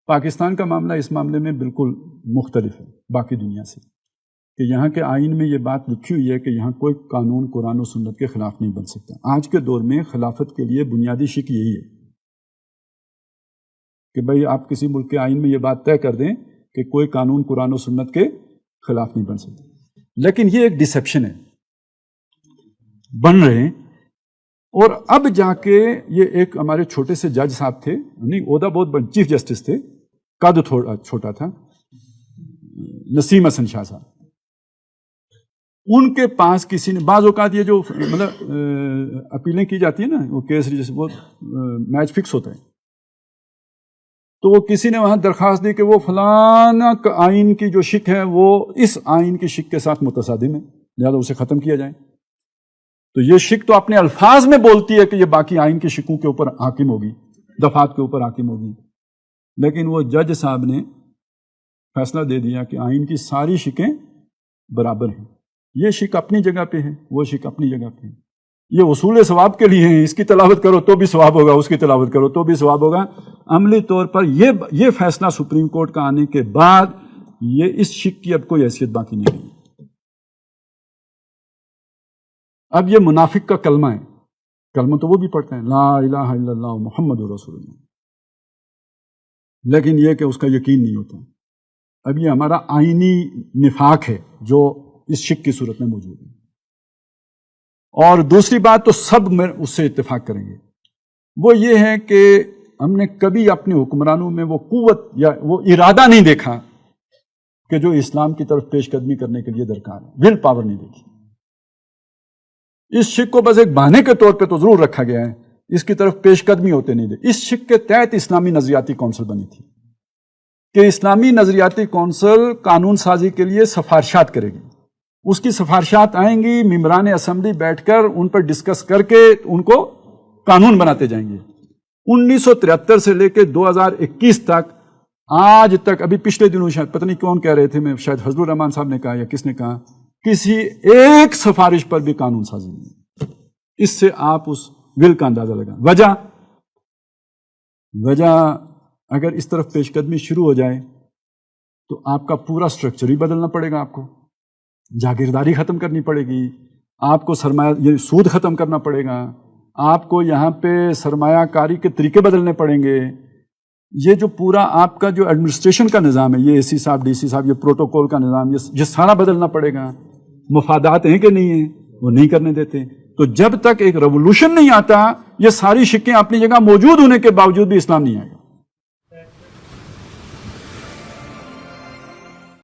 پاکستان کا معاملہ اس معاملے میں بالکل مختلف ہے باقی دنیا سے، کہ یہاں کے آئین میں یہ بات لکھی ہوئی ہے کہ یہاں کوئی قانون قرآن و سنت کے خلاف نہیں بن سکتا۔ آج کے دور میں خلافت کے لیے بنیادی شک یہی ہے کہ بھئی آپ کسی ملک کے آئین میں یہ بات طے کر دیں کہ کوئی قانون قرآن و سنت کے خلاف نہیں بن سکتا، لیکن یہ ایک ڈسیپشن ہے، بن رہے ہیں۔ اور اب جا کے یہ ایک ہمارے چھوٹے سے جج صاحب تھے، نہیں عہدہ بہت بڑا، چیف جسٹس تھے، قد تھوڑا چھوٹا تھا، نسیم حسن شاہ صاحب، ان کے پاس کسی نے، بعض اوقات یہ جو مطلب اپیلیں کی جاتی ہیں نا، وہ کیس جیسے وہ میچ فکس ہوتا ہے، تو وہ کسی نے وہاں درخواست دی کہ وہ فلانا آئین کی جو شک ہے وہ اس آئین کی شک کے ساتھ متصادم ہے، لہذا اسے ختم کیا جائے۔ تو یہ شک تو اپنے الفاظ میں بولتی ہے کہ یہ باقی آئین کی شکوں کے اوپر حاکم ہوگی، دفعات کے اوپر حاکم ہوگی، لیکن وہ جج صاحب نے فیصلہ دے دیا کہ آئین کی ساری شکیں برابر ہیں، یہ شک اپنی جگہ پہ ہے، وہ شک اپنی جگہ پہ ہے، یہ اصول ثواب کے لیے ہیں، اس کی تلاوت کرو تو بھی ثواب ہوگا، اس کی تلاوت کرو تو بھی ثواب ہوگا۔ عملی طور پر یہ فیصلہ سپریم کورٹ کا آنے کے بعد یہ اس شک کی اب کوئی حیثیت باقی نہیں رہی۔ اب یہ منافق کا کلمہ ہے، کلمہ تو وہ بھی پڑھتے ہیں، لا الہ الا اللہ محمد رسول اللہ، لیکن یہ کہ اس کا یقین نہیں ہوتا۔ اب یہ ہمارا آئینی نفاق ہے جو اس شک کی صورت میں موجود ہے۔ اور دوسری بات تو سب میں اس سے اتفاق کریں گے، وہ یہ ہے کہ ہم نے کبھی اپنے حکمرانوں میں وہ قوت یا وہ ارادہ نہیں دیکھا کہ جو اسلام کی طرف پیش قدمی کرنے کے لیے درکار ہے، ول پاور نہیں دیکھی۔ اس شک کو بس ایک بہانے کے طور پہ تو ضرور رکھا گیا ہے، اس کی طرف پیش قدمی ہوتے نہیں دے۔ اس شک کے تحت اسلامی نظریاتی کونسل بنی تھی کہ اسلامی نظریاتی کونسل قانون سازی کے لیے سفارشات کرے گی، اس کی سفارشات آئیں گی، ممبران اسمبلی بیٹھ کر ان پر ڈسکس کر کے ان کو قانون بناتے جائیں گے۔ 1973 سے لے کے 2021 تک، آج تک، ابھی پچھلے دنوں شاید پتہ نہیں کون کہہ رہے تھے، میں شاید فضل الرحمان صاحب نے کہا یا کس نے کہا، کسی ایک سفارش پر بھی قانون سازی نہیں۔ اس سے آپ اس ول کا اندازہ لگا۔ وجہ اگر اس طرف پیش قدمی شروع ہو جائے تو آپ کا پورا سٹرکچر ہی بدلنا پڑے گا، آپ کو جاگیرداری ختم کرنی پڑے گی، آپ کو سرمایہ یہ سود ختم کرنا پڑے گا، آپ کو یہاں پہ سرمایہ کاری کے طریقے بدلنے پڑیں گے، یہ جو پورا آپ کا جو ایڈمنسٹریشن کا نظام ہے، یہ اے سی صاحب، ڈی سی صاحب، یہ پروٹوکول کا نظام، یہ سارا بدلنا پڑے گا۔ مفادات ہیں کہ نہیں ہیں، وہ نہیں کرنے دیتے۔ تو جب تک ایک ریولوشن نہیں آتا، یہ ساری شکیں اپنی جگہ موجود ہونے کے باوجود بھی اسلام نہیں آئے گا۔